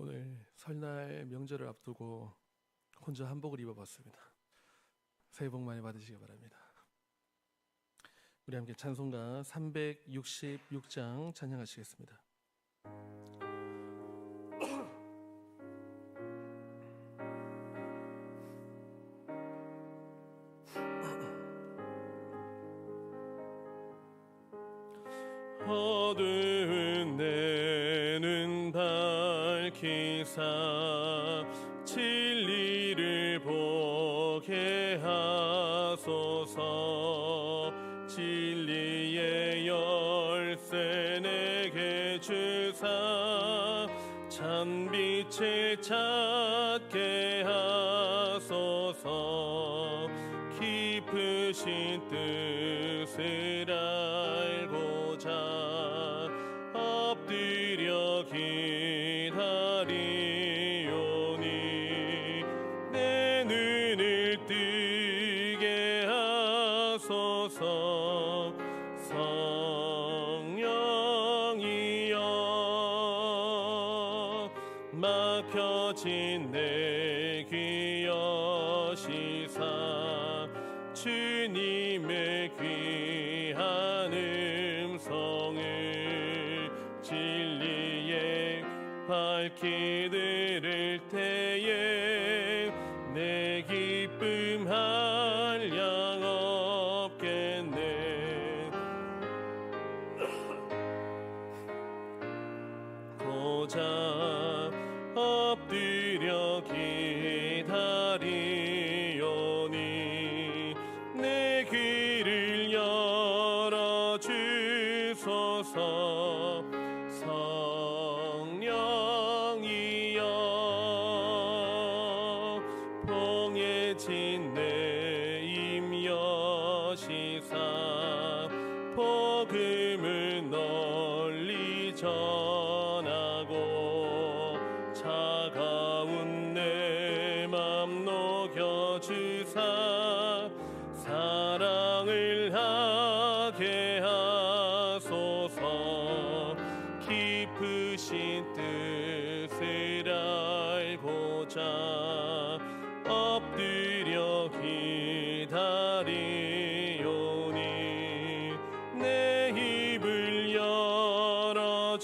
오늘 설날 명절을 앞두고 혼자 한복을 입어봤습니다. 새해 복 많이 받으시기 바랍니다. 우리 함께 찬송가 366장 찬양하시겠습니다. 어두운 내 눈 밝히사 진리를 보게 하소서. 진리의 열쇠 내게 주사 참빛을 찾게 하소서. 깊으신 뜻을 알고자 엎드려 기다리오니 내 눈을 뜨게 하소서. 성령이여 막혀진 내 귀 여시사 주님의 귀한 음성을 진리에 밝히 들을 때에 내 기쁨 한량 없겠네. 고작 엎드려 기다리오니 내 귀를 열어주소서. 성령이여 봉해진 내 입 여시사 복음을 널리 전하고 차가운 내 맘 녹여주사 사랑을 하게 하소서. 깊으신 뜻을 알고자 엎드려 기다리오니 내 입을 열어주소서.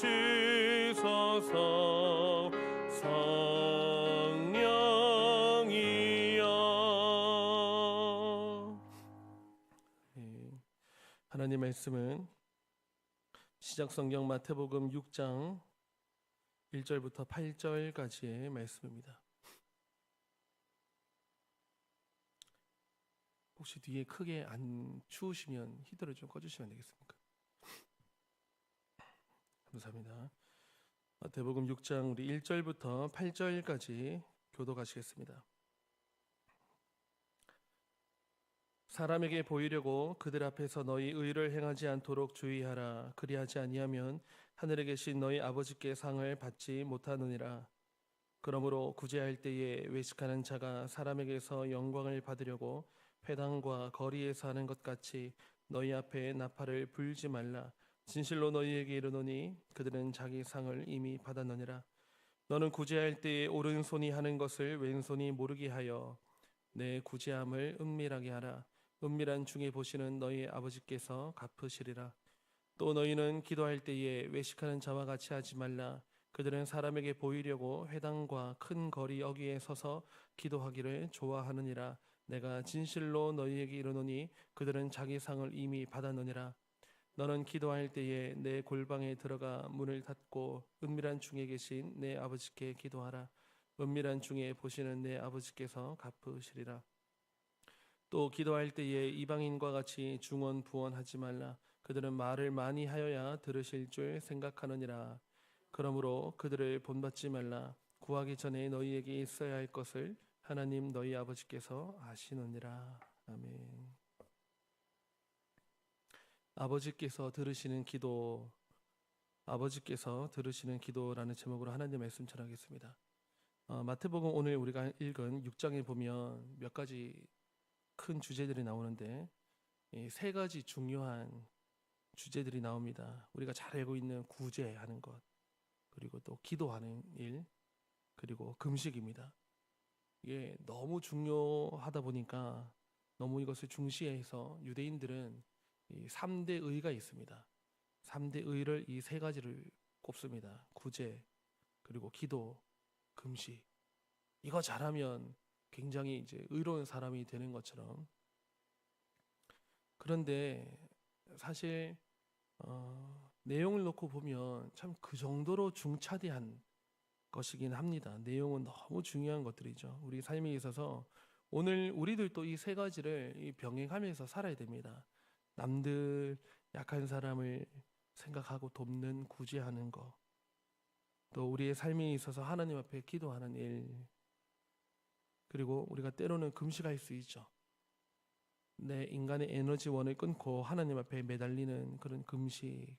성령이여. 하나님 말씀은 시작성경 마태복음 6장 1절부터 8절까지의 말씀입니다. 혹시 뒤에 크게 안 추우시면 히터를 좀 꺼주시면 되겠습니까? 감사합니다. 마태복음 6장 우리 1절부터 8절까지 교독하시겠습니다. 사람에게 보이려고 그들 앞에서 너희 의를 행하지 않도록 주의하라. 그리하지 아니하면 하늘에 계신 너희 아버지께 상을 받지 못하느니라. 그러므로 구제할 때에 외식하는 자가 사람에게서 영광을 받으려고 회당과 거리에서 하는 것 같이 너희 앞에 나팔을 불지 말라. 진실로 너희에게 이르노니 그들은 자기 상을 이미 받았느니라. 너는 구제할 때에 오른손이 하는 것을 왼손이 모르게 하여 내 구제함을 은밀하게 하라. 은밀한 중에 보시는 너희 아버지께서 갚으시리라. 또 너희는 기도할 때에 외식하는 자와 같이 하지 말라. 그들은 사람에게 보이려고 회당과 큰 거리 어귀에 서서 기도하기를 좋아하느니라. 내가 진실로 너희에게 이르노니 그들은 자기 상을 이미 받았느니라. 너는 기도할 때에 내 골방에 들어가 문을 닫고 은밀한 중에 계신 내 아버지께 기도하라. 은밀한 중에 보시는 내 아버지께서 갚으시리라. 또 기도할 때에 이방인과 같이 중언부언하지 말라. 그들은 말을 많이 하여야 들으실 줄 생각하느니라. 그러므로 그들을 본받지 말라. 구하기 전에 너희에게 있어야 할 것을 하나님 너희 아버지께서 아시느니라. 아멘. 아버지께서 들으시는 기도, 아버지께서 들으시는 기도라는 제목으로 하나님 말씀 전하겠습니다. 마태복음 오늘 우리가 읽은 6장에 보면 몇 가지 큰 주제들이 나오는데 이 세 가지 중요한 주제들이 나옵니다. 우리가 잘 알고 있는 구제하는 것, 그리고 또 기도하는 일, 그리고 금식입니다. 이게 너무 중요하다 보니까 너무 이것을 중시해서 유대인들은 이 3대 의가 있습니다. 3대 의를 이 세 가지를 꼽습니다. 구제, 그리고 기도, 금식. 이거 잘하면 굉장히 이제 의로운 사람이 되는 것처럼. 그런데 사실 내용을 놓고 보면 참 그 정도로 중차대한 것이긴 합니다. 내용은 너무 중요한 것들이죠. 우리 삶에 있어서 오늘 우리들도 이 세 가지를 병행하면서 살아야 됩니다. 남들 약한 사람을 생각하고 돕는 구제하는 것, 또 우리의 삶에 있어서 하나님 앞에 기도하는 일, 그리고 우리가 때로는 금식할 수 있죠. 내 인간의 에너지원을 끊고 하나님 앞에 매달리는 그런 금식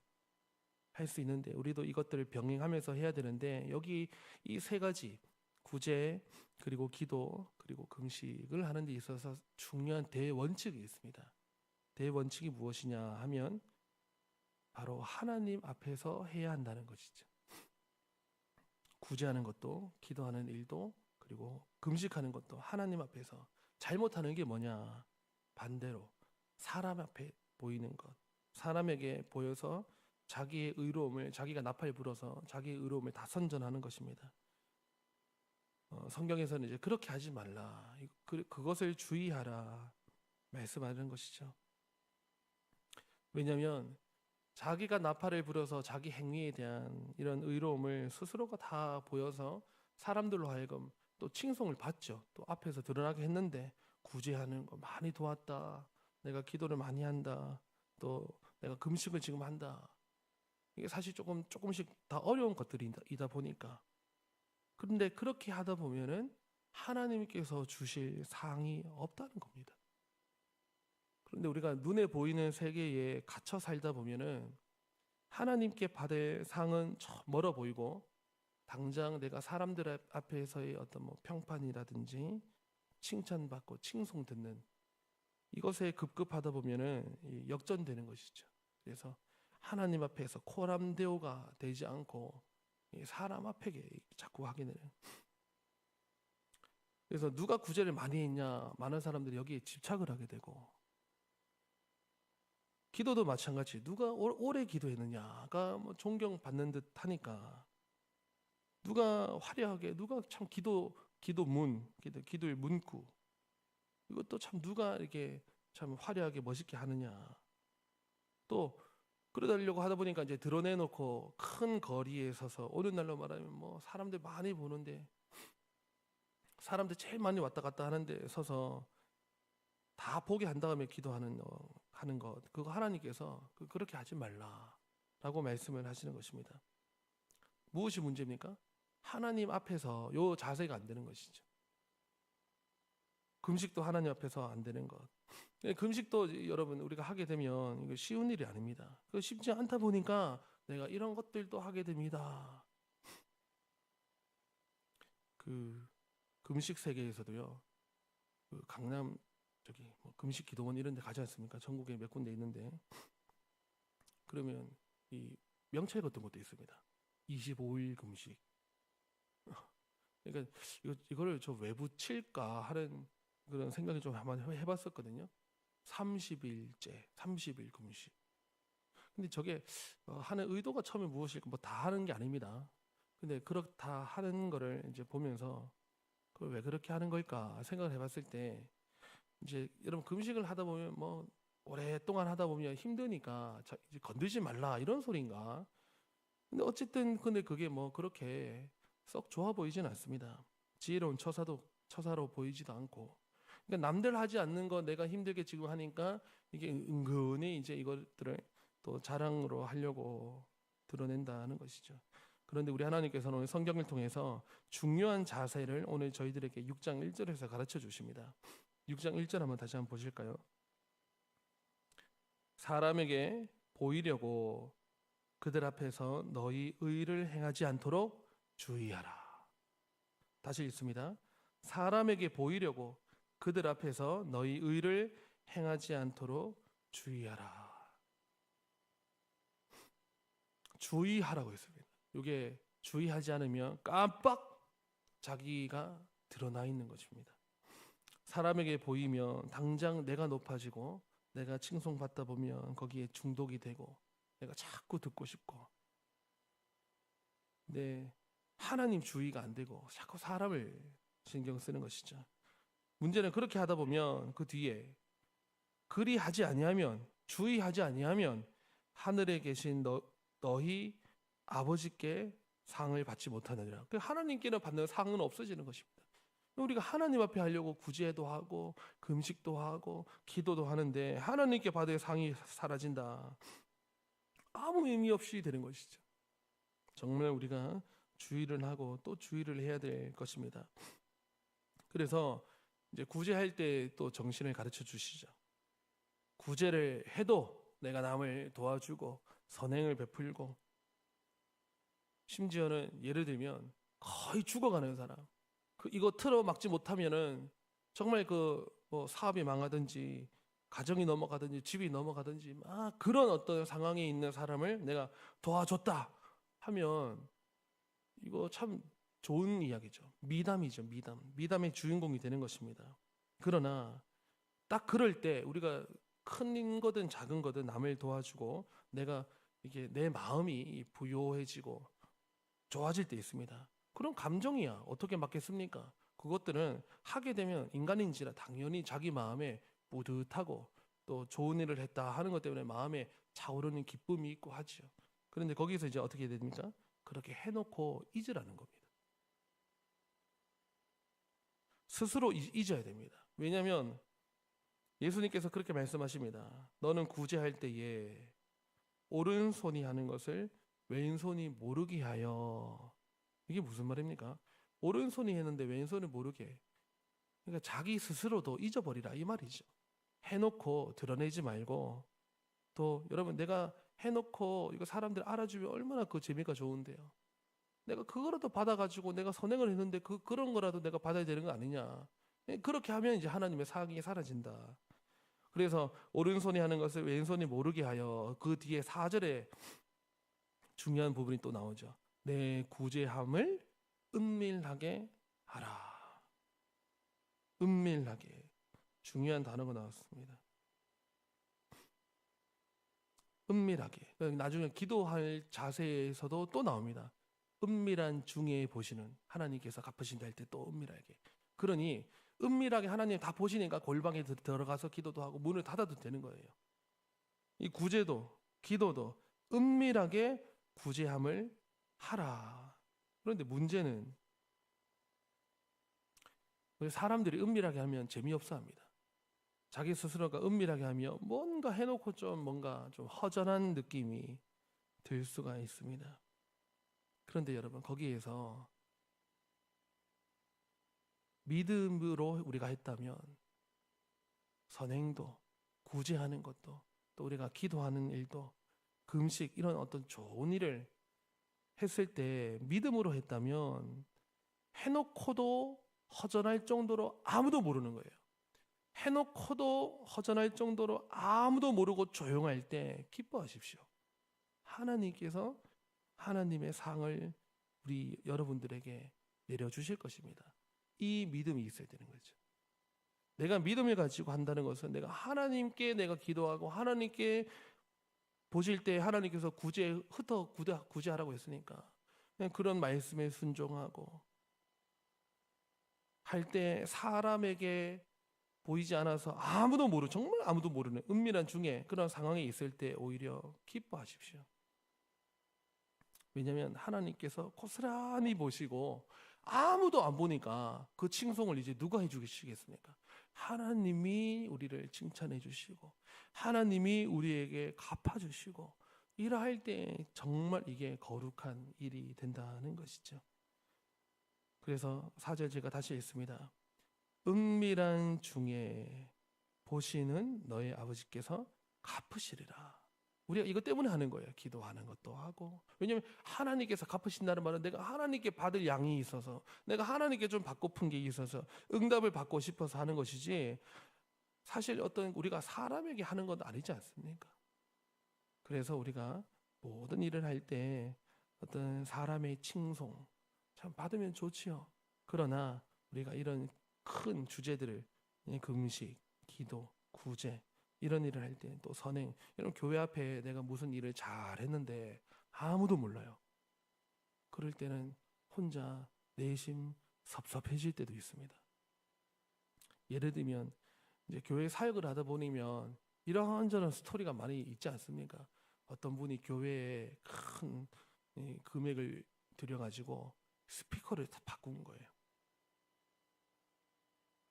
할 수 있는데 우리도 이것들을 병행하면서 해야 되는데 여기 이 세 가지 구제 그리고 기도 그리고 금식을 하는 데 있어서 중요한 대원칙이 있습니다. 대원칙이 무엇이냐 하면 바로 하나님 앞에서 해야 한다는 것이죠. 구제하는 것도 기도하는 일도 그리고 금식하는 것도 하나님 앞에서. 잘못하는 게 뭐냐? 반대로 사람 앞에 보이는 것, 사람에게 보여서 자기의 의로움을, 자기가 나팔 불어서 자기의 의로움을 다 선전하는 것입니다. 성경에서는 이제 그렇게 하지 말라, 그것을 주의하라 말씀하는 것이죠. 왜냐하면 자기가 나팔을 불어서 자기 행위에 대한 이런 의로움을 스스로가 다 보여서 사람들로 하여금 또 칭송을 받죠. 또 앞에서 드러나게 했는데 구제하는 거 많이 도왔다, 내가 기도를 많이 한다, 또 내가 금식을 지금 한다. 이게 사실 조금씩 다 어려운 것들이다 보니까. 그런데 그렇게 하다 보면은 하나님께서 주실 상이 없다는 겁니다. 그런데 우리가 눈에 보이는 세계에 갇혀 살다 보면은 하나님께 받을 상은 멀어 보이고 당장 내가 사람들 앞에서의 어떤 뭐 평판이라든지 칭찬받고 칭송 듣는 이것에 급급하다 보면은 역전되는 것이죠. 그래서 하나님 앞에서 코람데오가 되지 않고 사람 앞에 자꾸 하게 되는. 그래서 누가 구제를 많이 했냐, 많은 사람들이 여기에 집착을 하게 되고, 기도도 마찬가지. 누가 오래 기도했느냐가 뭐 존경받는 듯 하니까, 누가 화려하게, 누가 참 기도의 문구, 이것도 참 누가 이렇게 참 화려하게 멋있게 하느냐. 또 그러려고 하다 보니까 이제 드러내놓고 큰 거리에 서서, 오늘날로 말하면 뭐 사람들 많이 보는데, 사람들 제일 많이 왔다 갔다 하는데 서서 다 보게 한 다음에 기도하는 하는 것, 그거 하나님께서 그렇게 하지 말라라고 말씀을 하시는 것입니다. 무엇이 문제입니까? 하나님 앞에서 요 자세가 안 되는 것이죠. 금식도 하나님 앞에서 안 되는 것. 금식도 여러분 우리가 하게 되면 이거 쉬운 일이 아닙니다. 쉽지 않다 보니까 내가 이런 것들도 하게 됩니다. 그 금식 세계에서도요. 그 강남 저기 뭐 금식 기도원 이런 데 가지 않습니까? 전국에 몇 군데 있는데 그러면 이 명찰 같은 것도 있습니다. 25일 금식. 그러니까 이거를 저 왜 붙일까 하는 그런 생각이 좀 한번 해봤었거든요. 30일째, 30일 금식. 근데 저게 하는 의도가 처음에 무엇일까? 뭐 다 하는 게 아닙니다. 근데 그렇다 하는 거를 이제 보면서 그걸 왜 그렇게 하는 걸까 생각을 해봤을 때 이제 여러분 금식을 하다 보면 뭐 오랫동안 하다 보면 힘드니까 이제 건들지 말라 이런 소리인가? 근데 어쨌든 근데 그게 뭐 그렇게 썩 좋아 보이진 않습니다. 지혜로운 처사로 보이지도 않고. 그러니까 남들 하지 않는 거 내가 힘들게 지금 하니까 이게 은근히 이제 이것들을 또 자랑으로 하려고 드러낸다는 것이죠. 그런데 우리 하나님께서는 오늘 성경을 통해서 중요한 자세를 오늘 저희들에게 6장 1절에서 가르쳐 주십니다. 6장 1절 한번 다시 한번 보실까요? 사람에게 보이려고 그들 앞에서 너희 의를 행하지 않도록 주의하라. 다시 읽습니다. 사람에게 보이려고 그들 앞에서 너희 의를 행하지 않도록 주의하라. 주의하라고 했습니다. 이게 주의하지 않으면 깜빡 자기가 드러나 있는 것입니다. 사람에게 보이면 당장 내가 높아지고 내가 칭송받다 보면 거기에 중독이 되고 내가 자꾸 듣고 싶고, 근데 하나님 주의가 안 되고 자꾸 사람을 신경 쓰는 것이죠. 문제는 그렇게 하다 보면 그 뒤에 그리하지 아니하면, 주의하지 아니하면 하늘에 계신 너희 아버지께 상을 받지 못하느니라. 하나님께는 받는 상은 없어지는 것입니다. 우리가 하나님 앞에 하려고 구제도 하고 금식도 하고 기도도 하는데 하나님께 받을 상이 사라진다. 아무 의미 없이 되는 것이죠. 정말 우리가 주의를 하고 또 주의를 해야 될 것입니다. 그래서 이제 구제할 때 또 정신을 가르쳐 주시죠. 구제를 해도 내가 남을 도와주고 선행을 베풀고, 심지어는 예를 들면 거의 죽어가는 사람, 이거 틀어 막지 못하면은 정말 뭐 사업이 망하든지 가정이 넘어가든지 집이 넘어가든지 막 그런 어떤 상황에 있는 사람을 내가 도와줬다 하면 이거 참 좋은 이야기죠. 미담이죠. 미담의 주인공이 되는 것입니다. 그러나 딱 그럴 때 우리가 큰 거든 작은 거든 남을 도와주고 내가 이게 내 마음이 부요해지고 좋아질 때 있습니다. 그런 감정이야 어떻게 막겠습니까? 그것들은 하게 되면 인간인지라 당연히 자기 마음에 뿌듯하고 또 좋은 일을 했다 하는 것 때문에 마음에 차오르는 기쁨이 있고 하죠. 그런데 거기서 이제 어떻게 해야 됩니까? 그렇게 해놓고 잊으라는 겁니다. 스스로 잊어야 됩니다. 왜냐하면 예수님께서 그렇게 말씀하십니다. 너는 구제할 때에 오른손이 하는 것을 왼손이 모르게 하여. 이게 무슨 말입니까? 오른손이 했는데 왼손이 모르게. 그러니까 자기 스스로도 잊어버리라 이 말이죠. 해놓고 드러내지 말고, 또 여러분 내가 해놓고 이거 사람들 알아주면 얼마나 그 재미가 좋은데요. 내가 그거라도 받아가지고 내가 선행을 했는데 그런 거라도 내가 받아야 되는 거 아니냐. 그렇게 하면 이제 하나님의 사랑이 사라진다. 그래서 오른손이 하는 것을 왼손이 모르게 하여, 그 뒤에 4절에 중요한 부분이 또 나오죠. 내 구제함을 은밀하게 하라. 은밀하게. 중요한 단어가 나왔습니다. 은밀하게. 나중에 기도할 자세에서도 또 나옵니다. 은밀한 중에 보시는 하나님께서 갚으신다 할 때 또 은밀하게. 그러니 은밀하게 하나님 다 보시니까 골방에 들어가서 기도도 하고 문을 닫아도 되는 거예요. 이 구제도 기도도 은밀하게 구제함을 하라. 그런데 문제는 사람들이 은밀하게 하면 재미없어 합니다. 자기 스스로가 은밀하게 하며 뭔가 해놓고 좀 뭔가 좀 허전한 느낌이 들 수가 있습니다. 그런데 여러분 거기에서 믿음으로 우리가 했다면 선행도 구제하는 것도 또 우리가 기도하는 일도 금식 이런 어떤 좋은 일을 했을 때 믿음으로 했다면 해놓고도 허전할 정도로 아무도 모르는 거예요. 해놓고도 허전할 정도로 아무도 모르고 조용할 때 기뻐하십시오. 하나님께서 하나님의 상을 우리 여러분들에게 내려주실 것입니다. 이 믿음이 있어야 되는 거죠. 내가 믿음을 가지고 한다는 것은 내가 하나님께 내가 기도하고 하나님께 보실 때 하나님께서 구제하라고 했으니까 그냥 그런 말씀에 순종하고 할 때 사람에게 보이지 않아서 정말 아무도 모르는 은밀한 중에 그런 상황에 있을 때 오히려 기뻐하십시오. 왜냐하면 하나님께서 고스란히 보시고 아무도 안 보니까 그 칭송을 이제 누가 해주시겠습니까? 하나님이 우리를 칭찬해 주시고 하나님이 우리에게 갚아주시고 이러할 때 정말 이게 거룩한 일이 된다는 것이죠. 그래서 4절 제가 다시 읽습니다. 은밀한 중에 보시는 너의 아버지께서 갚으시리라. 우리가 이것 때문에 하는 거예요. 기도하는 것도 하고. 왜냐하면 하나님께서 갚으신다는 말은 내가 하나님께 받을 양이 있어서, 내가 하나님께 좀 받고픈 게 있어서 응답을 받고 싶어서 하는 것이지, 사실 어떤 우리가 사람에게 하는 건 아니지 않습니까? 그래서 우리가 모든 일을 할 때 어떤 사람의 칭송 참 받으면 좋지요. 그러나 우리가 이런 큰 주제들을, 금식, 기도, 구제 이런 일을 할 때, 또 선행, 이런 교회 앞에 내가 무슨 일을 잘 했는데 아무도 몰라요. 그럴 때는 혼자 내심 섭섭해질 때도 있습니다. 예를 들면 이제 교회 사역을 하다 보면 이런저런 스토리가 많이 있지 않습니까? 어떤 분이 교회에 큰 금액을 들여가지고 스피커를 다 바꾼 거예요.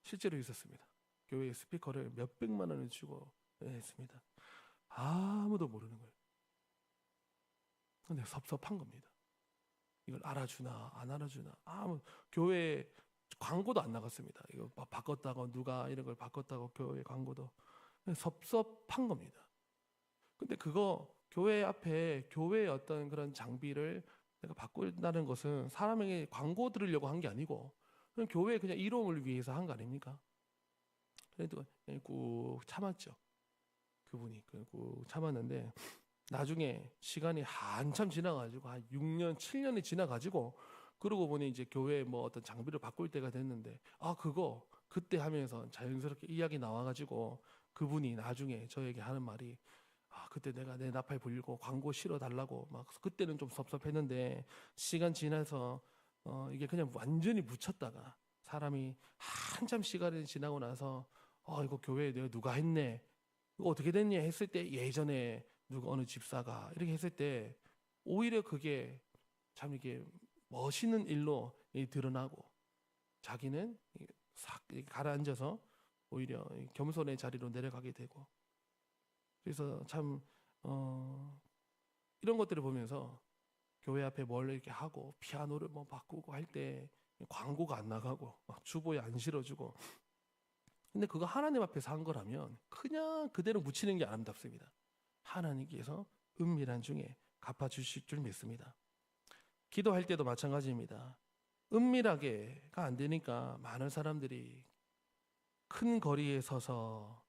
실제로 있었습니다. 교회 스피커를 몇백만 원을 주고 했습니다. 아무도 모르는 거예요. 근데 섭섭한 겁니다. 이걸 알아주나 안 알아주나. 교회 광고도 안 나갔습니다. 이거 바꿨다고, 누가 이런 걸 바꿨다고 교회 광고도. 섭섭한 겁니다. 근데 그거 교회 앞에 교회의 어떤 그런 장비를 내가 바꾼다는 것은 사람에게 광고 들으려고 한 게 아니고 그냥 교회 그냥 이름을 위해서 한 거 아닙니까? 그래도 꾹 참았죠. 그분이 꾹 참았는데 나중에 시간이 한참 지나가지고 한 6년, 7년이 지나가지고 그러고 보니 이제 교회 뭐 어떤 장비를 바꿀 때가 됐는데 그거 그때 하면서 자연스럽게 이야기 나와가지고 그분이 나중에 저에게 하는 말이 그때 내가 내 나팔 불리고 광고 실어 달라고 막 그때는 좀 섭섭했는데 시간 지나서 이게 그냥 완전히 묻혔다가 사람이 한참 시간이 지나고 나서 이거 교회에 내가 누가 했네, 이거 어떻게 됐냐 했을 때 예전에 누가 어느 집사가 이렇게 했을 때 오히려 그게 참 이게 멋있는 일로 드러나고 자기는 싹 가라앉아서 오히려 겸손의 자리로 내려가게 되고, 그래서 참 이런 것들을 보면서 교회 앞에 뭘 이렇게 하고 피아노를 뭐 바꾸고 할 때 광고가 안 나가고 막 주보에 안 실어주고, 근데 그거 하나님 앞에서 한 거라면 그냥 그대로 묻히는 게 아름답습니다. 하나님께서 은밀한 중에 갚아주실 줄 믿습니다. 기도할 때도 마찬가지입니다. 은밀하게가 안 되니까 많은 사람들이 큰 거리에 서서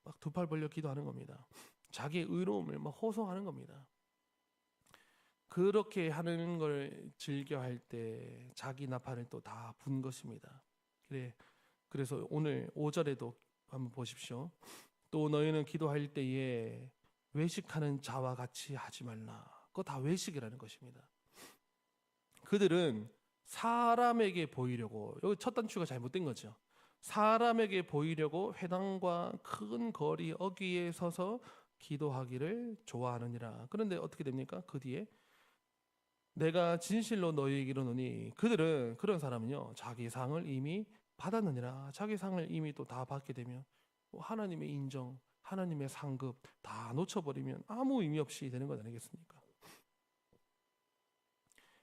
막 두 팔 벌려 기도하는 겁니다. 자기의 의로움을 막 호소하는 겁니다. 그렇게 하는 걸 즐겨 할 때 자기 나팔을 또 다 분 것입니다. 그래서 오늘 5절에도 한번 보십시오. 또 너희는 기도할 때에 외식하는 자와 같이 하지 말라. 그거 다 외식이라는 것입니다. 그들은 사람에게 보이려고, 여기 첫 단추가 잘못된 거죠. 사람에게 보이려고 회당과 큰 거리 어귀에 서서 기도하기를 좋아하느니라. 그런데 어떻게 됩니까? 그 뒤에 내가 진실로 너희에게 이르노니, 그들은, 그런 사람은요, 자기 상을 이미 받았느니라. 자기 상을 이미 또 다 받게 되면 하나님의 인정, 하나님의 상급 다 놓쳐버리면 아무 의미 없이 되는 것 아니겠습니까?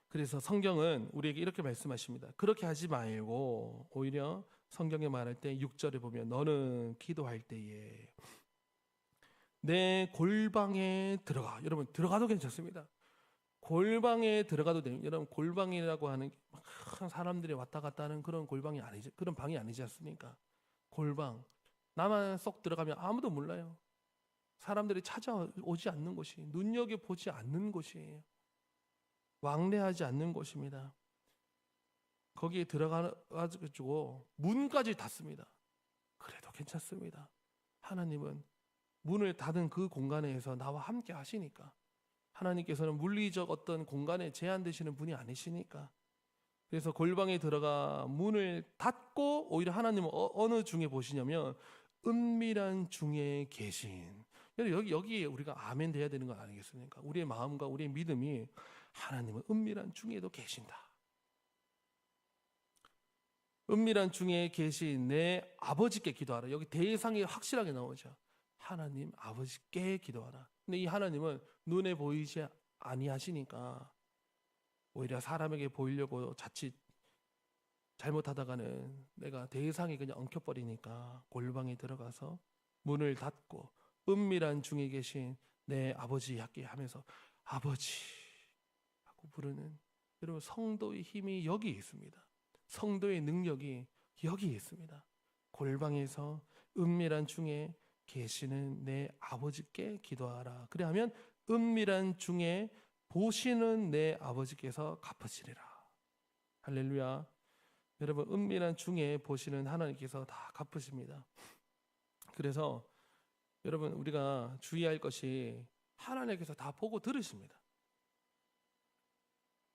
그래서 성경은 우리에게 이렇게 말씀하십니다. 그렇게 하지 말고 오히려 성경에 말할 때 6절에 보면 너는 기도할 때에 내 골방에 들어가. 여러분 들어가도 괜찮습니다. 골방에 들어가도 돼요. 여러분 골방이라고 하는 큰 사람들이 왔다 갔다 하는 그런 골방이 아니지, 그런 방이 아니지 않습니까? 골방, 나만 쏙 들어가면 아무도 몰라요. 사람들이 찾아오지 않는 곳이, 눈여겨보지 않는 곳이에요. 왕래하지 않는 곳입니다. 거기에 들어가가지고 문까지 닫습니다. 그래도 괜찮습니다. 하나님은 문을 닫은 그 공간에서 나와 함께 하시니까. 하나님께서는 물리적 어떤 공간에 제한되시는 분이 아니시니까. 그래서 골방에 들어가 문을 닫고 오히려 하나님은 어느 중에 보시냐면 은밀한 중에 계신. 여기에 우리가 아멘 돼야 되는 거 아니겠습니까? 우리의 마음과 우리의 믿음이 하나님은 은밀한 중에도 계신다. 은밀한 중에 계신 내 아버지께 기도하라. 여기 대상이 확실하게 나오죠. 하나님 아버지께 기도하라. 근데 이 하나님은 눈에 보이지 아니하시니까 오히려 사람에게 보이려고 자칫 잘못하다가는 내가 대상이 그냥 엉켜버리니까 골방에 들어가서 문을 닫고 은밀한 중에 계신 내 아버지께 하면서 아버지 하고 부르는, 여러분 성도의 힘이 여기에 있습니다. 성도의 능력이 여기에 있습니다. 골방에서 은밀한 중에 계시는 내 아버지께 기도하라. 그래야면 은밀한 중에 보시는 내 아버지께서 갚으시리라. 할렐루야. 여러분, 은밀한 중에 보시는 하나님께서 다 갚으십니다. 그래서 여러분, 우리가 주의할 것이 하나님께서 다 보고 들으십니다.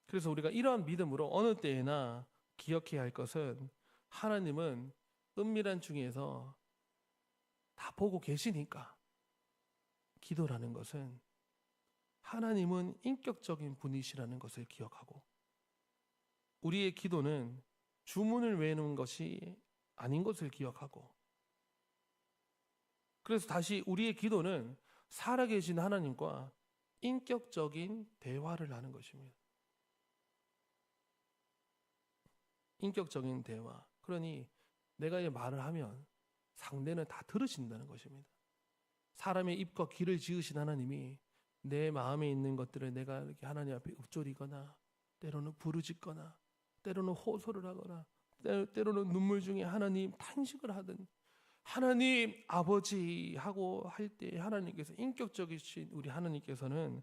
그래서 우리가 이러한 믿음으로 어느 때에나 기억해야 할 것은, 하나님은 은밀한 중에서 다 보고 계시니까, 기도라는 것은 하나님은 인격적인 분이시라는 것을 기억하고, 우리의 기도는 주문을 외우는 것이 아닌 것을 기억하고, 그래서 다시 우리의 기도는 살아계신 하나님과 인격적인 대화를 하는 것입니다. 인격적인 대화. 그러니 내가 이 말을 하면 상대는 다 들으신다는 것입니다. 사람의 입과 귀를 지으신 하나님이 내 마음에 있는 것들을 내가 이렇게 하나님 앞에 읊조리거나, 때로는 부르짖거나, 때로는 호소를 하거나, 때로는 눈물 중에 하나님 탄식을 하든, 하나님 아버지 하고 할 때 하나님께서, 인격적이신 우리 하나님께서는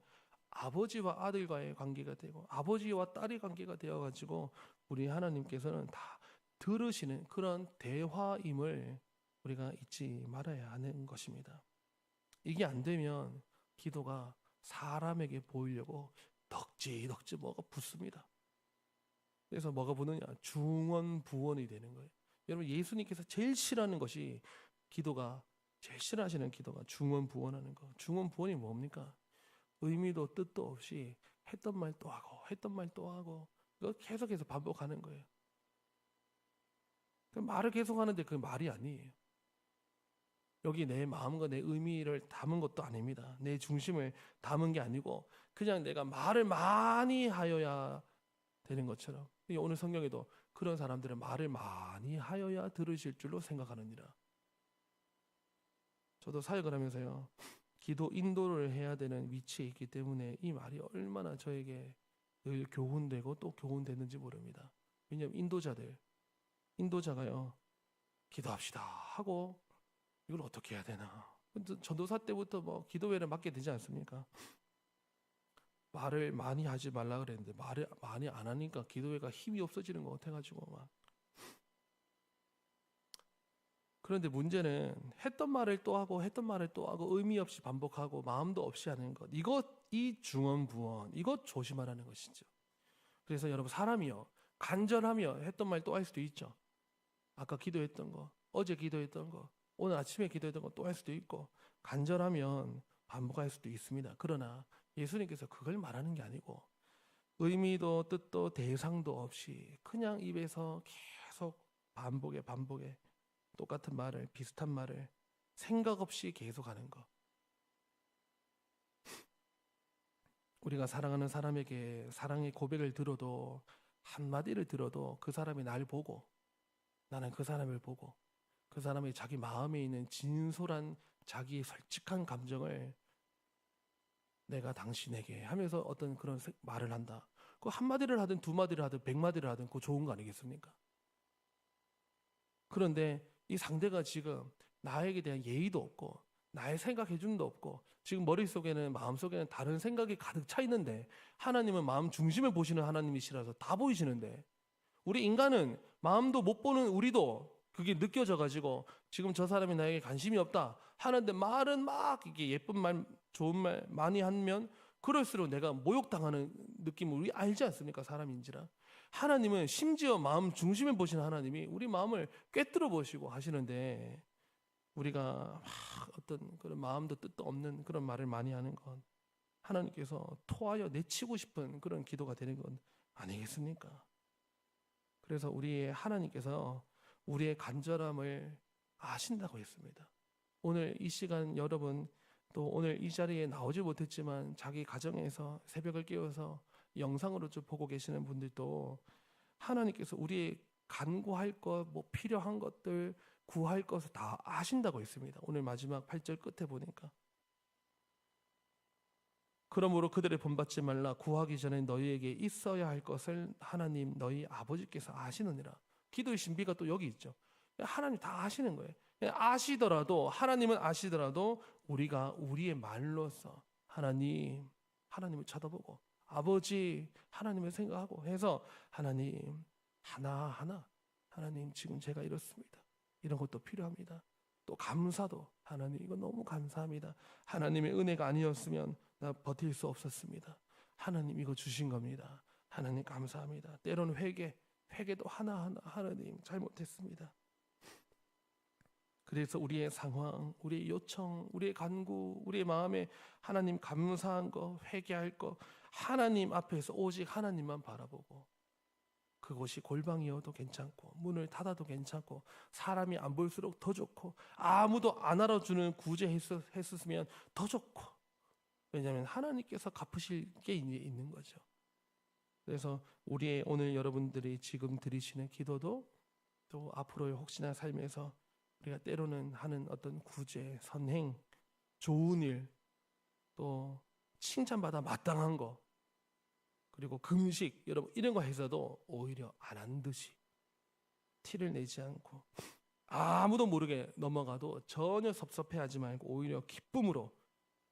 아버지와 아들과의 관계가 되고 아버지와 딸의 관계가 되어가지고, 우리 하나님께서는 다 들으시는 그런 대화임을 우리가 잊지 말아야 하는 것입니다. 이게 안 되면 기도가 사람에게 보이려고 덕지덕지 뭐가 붙습니다. 그래서 뭐가 붙느냐? 중언부언이 되는 거예요. 여러분, 예수님께서 제일 싫어하는 것이, 기도가 제일 싫어하시는 기도가 중언부언하는 거. 중언부언이 뭡니까? 의미도 뜻도 없이 했던 말 또 하고 했던 말 또 하고, 그거 계속해서 반복하는 거예요. 그 말을 계속하는데 그 말이 아니에요. 여기 내 마음과 내 의미를 담은 것도 아닙니다. 내 중심을 담은 게 아니고 그냥 내가 말을 많이 하여야 되는 것처럼, 오늘 성경에도 그런 사람들은 말을 많이 하여야 들으실 줄로 생각하느니라. 저도 사역을 하면서요, 기도 인도를 해야 되는 위치에 있기 때문에 이 말이 얼마나 저에게 늘 교훈되고 또 교훈되는지 모릅니다. 왜냐하면 인도자가요, 기도합시다 하고 이걸 어떻게 해야 되나. 전도사 때부터 뭐 기도회를 맡게 되지 않습니까? 말을 많이 하지 말라 그랬는데 말을 많이 안 하니까 기도회가 힘이 없어지는 것 같아가지고 막. 그런데 문제는 했던 말을 또 하고 했던 말을 또 하고 의미 없이 반복하고 마음도 없이 하는 것, 이 중언부언, 이것 조심하라는 것이죠. 그래서 여러분, 사람이요, 간절하며 했던 말 또 할 수도 있죠. 아까 기도했던 거, 어제 기도했던 거, 오늘 아침에 기도했던 거 또 할 수도 있고, 간절하면 반복할 수도 있습니다. 그러나 예수님께서 그걸 말하는 게 아니고, 의미도 뜻도 대상도 없이 그냥 입에서 계속 반복에 똑같은 말을, 비슷한 말을 생각 없이 계속하는 것. 우리가 사랑하는 사람에게 사랑의 고백을 들어도, 한마디를 들어도 그 사람이 날 보고, 나는 그 사람을 보고, 그 사람의 자기 마음에 있는 진솔한 자기의 솔직한 감정을 내가 당신에게 하면서 어떤 그런 말을 한다. 그 한마디를 하든 두마디를 하든 100마디를 하든 그거 좋은 거 아니겠습니까? 그런데 이 상대가 지금 나에게 대한 예의도 없고 나의 생각해 줌도 없고, 지금 머릿속에는, 마음속에는 다른 생각이 가득 차 있는데, 하나님은 마음 중심을 보시는 하나님이시라서 다 보이시는데, 우리 인간은 마음도 못 보는 우리도 그게 느껴져 가지고 지금 저 사람이 나에게 관심이 없다 하는데, 말은 막 이게 예쁜 말, 좋은 말 많이 하면 그럴수록 내가 모욕당하는 느낌을 우리 알지 않습니까? 사람인지라. 하나님은 심지어 마음 중심을 보시는 하나님이 우리 마음을 꿰뚫어 보시고 하시는데, 우리가 막 어떤 그런 마음도 뜻도 없는 그런 말을 많이 하는 건 하나님께서 토하여 내치고 싶은 그런 기도가 되는 건 아니겠습니까? 그래서 우리의 하나님께서 우리의 간절함을 아신다고 했습니다. 오늘 이 시간 여러분, 또 오늘 이 자리에 나오지 못했지만 자기 가정에서 새벽을 깨워서 영상으로 좀 보고 계시는 분들도, 하나님께서 우리의 간구할 것, 뭐 필요한 것들, 구할 것을 다 아신다고 했습니다. 오늘 마지막 8절 끝에 보니까, 그러므로 그들을 본받지 말라. 구하기 전에 너희에게 있어야 할 것을 하나님 너희 아버지께서 아시느니라. 기도의 신비가 또 여기 있죠. 하나님 다 아시는 거예요. 아시더라도, 하나님은 아시더라도 우리가 우리의 말로서 하나님을 쳐다보고 아버지, 하나님을 생각하고 해서, 하나님 하나하나 하나님 지금 제가 이렇습니다. 이런 것도 필요합니다. 또 감사도 하나님 이거 너무 감사합니다. 하나님의 은혜가 아니었으면 나 버틸 수 없었습니다. 하나님 이거 주신 겁니다. 하나님 감사합니다. 때로는 회개도 하나하나 하나님 잘못했습니다. 그래서 우리의 상황, 우리의 요청, 우리의 간구, 우리의 마음에 하나님 감사한 거, 회개할 거 하나님 앞에서 오직 하나님만 바라보고 그곳이 골방이어도 괜찮고 문을 닫아도 괜찮고 사람이 안 볼수록 더 좋고 아무도 안 알아주는 구제했었으면 더 좋고 왜냐하면 하나님께서 갚으실 게 있는 거죠. 그래서 우리의 오늘 여러분들이 지금 드리시는 기도도 또 앞으로의 혹시나 삶에서 우리가 때로는 하는 어떤 구제, 선행, 좋은 일, 또 칭찬받아 마땅한 거, 그리고 금식, 여러분 이런 거 해서도 오히려 안 한 듯이 티를 내지 않고 아무도 모르게 넘어가도 전혀 섭섭해하지 말고 오히려 기쁨으로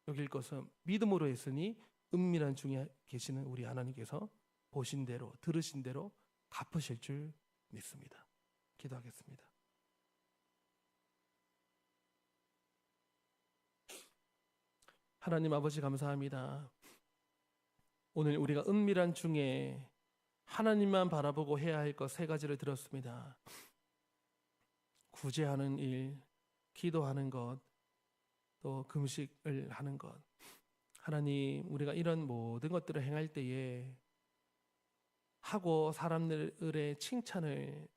여길 것은 믿음으로 했으니 은밀한 중에 계시는 우리 하나님께서 보신 대로 들으신 대로 갚으실 줄 믿습니다. 기도하겠습니다. 하나님 아버지 감사합니다. 오늘 우리가 은밀한 중에 하나님만 바라보고 해야 할 것 세 가지를 들었습니다. 구제하는 일, 기도하는 것, 또 금식을 하는 것. 하나님 우리가 이런 모든 것들을 행할 때에 하고 사람들의 칭찬을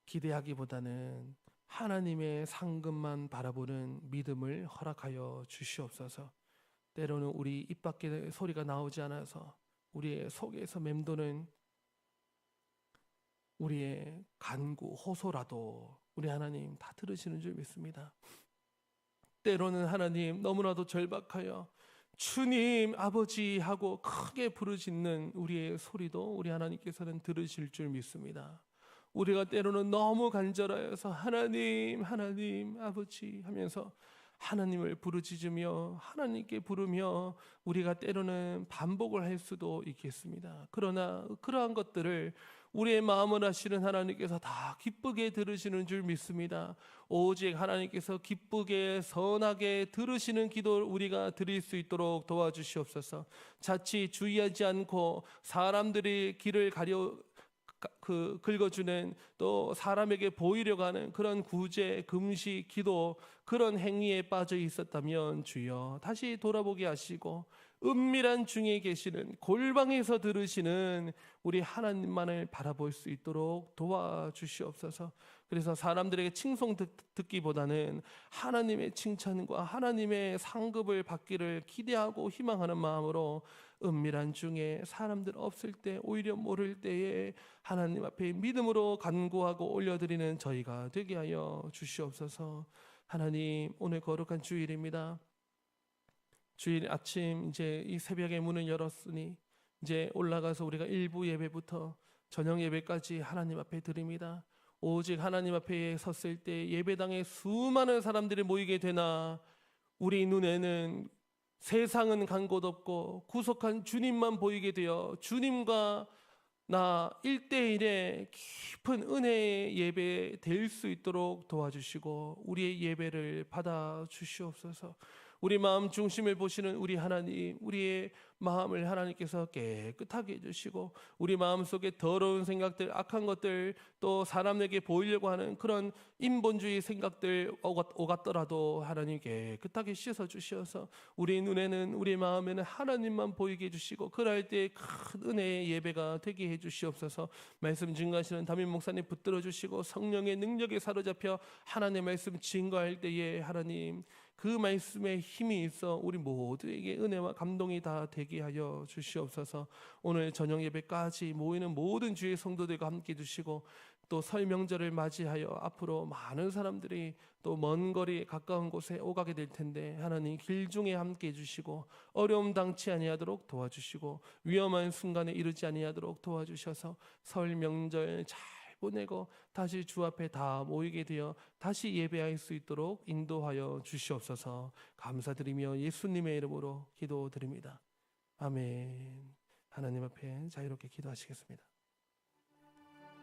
기대하기보다는 하나님의 상급만 바라보는 믿음을 허락하여 주시옵소서. 때로는 우리 입 밖에 소리가 나오지 않아서 우리의 속에서 맴도는 우리의 간구, 호소라도 우리 하나님 다 들으시는 줄 믿습니다. 때로는 하나님 너무나도 절박하여 주님 아버지 하고 크게 부르짖는 우리의 소리도 우리 하나님께서는 들으실 줄 믿습니다. 우리가 때로는 너무 간절하여서 하나님 아버지 하면서 하나님을 부르짖으며 하나님께 부르며 우리가 때로는 반복을 할 수도 있겠습니다. 그러나 그러한 것들을 우리의 마음을 아시는 하나님께서 다 기쁘게 들으시는 줄 믿습니다. 오직 하나님께서 기쁘게 선하게 들으시는 기도를 우리가 드릴 수 있도록 도와주시옵소서. 자칫 주의하지 않고 사람들이 길을 긁어주는 또 사람에게 보이려고 하는 그런 구제, 금식, 기도 그런 행위에 빠져 있었다면 주여 다시 돌아보게 하시고 은밀한 중에 계시는 골방에서 들으시는 우리 하나님만을 바라볼 수 있도록 도와주시옵소서. 그래서 사람들에게 칭송 듣기보다는 하나님의 칭찬과 하나님의 상급을 받기를 기대하고 희망하는 마음으로 은밀한 중에 사람들 없을 때 오히려 모를 때에 하나님 앞에 믿음으로 간구하고 올려드리는 저희가 되게 하여 주시옵소서. 하나님 오늘 거룩한 주일입니다. 주일 아침 이제 이 새벽에 문을 열었으니 이제 올라가서 우리가 일부 예배부터 저녁 예배까지 하나님 앞에 드립니다. 오직 하나님 앞에 섰을 때 예배당에 수많은 사람들이 모이게 되나 우리 눈에는 세상은 간 곳 없고 구속한 주님만 보이게 되어 주님과 나 1대1의 깊은 은혜의 예배 될 수 있도록 도와주시고 우리의 예배를 받아 주시옵소서. 우리 마음 중심을 보시는 우리 하나님, 우리의 마음을 하나님께서 깨끗하게 해주시고 우리 마음속에 더러운 생각들, 악한 것들 또 사람에게 보이려고 하는 그런 인본주의 생각들 오갔더라도 하나님 깨끗하게 씻어주셔서 우리 눈에는 우리 마음에는 하나님만 보이게 해주시고 그럴 때 큰 은혜의 예배가 되게 해주시옵소서. 말씀 증거하시는 담임 목사님 붙들어 주시고 성령의 능력에 사로잡혀 하나님의 말씀 증거할 때에 하나님 그 말씀에 힘이 있어 우리 모두에게 은혜와 감동이 다 되게 하여 주시옵소서. 오늘 저녁 예배까지 모이는 모든 주의 성도들과 함께 해주시고 또 설 명절을 맞이하여 앞으로 많은 사람들이 또 먼 거리 가까운 곳에 오가게 될 텐데 하나님 길 중에 함께 해주시고 어려움 당치 아니하도록 도와주시고 위험한 순간에 이르지 아니하도록 도와주셔서 설 명절 잘 보내고 다시 주 앞에 다 모이게 되어 다시 예배할 수 있도록 인도하여 주시옵소서. 감사드리며 예수님의 이름으로 기도드립니다. 아멘. 하나님 앞에 자유롭게 기도하시겠습니다.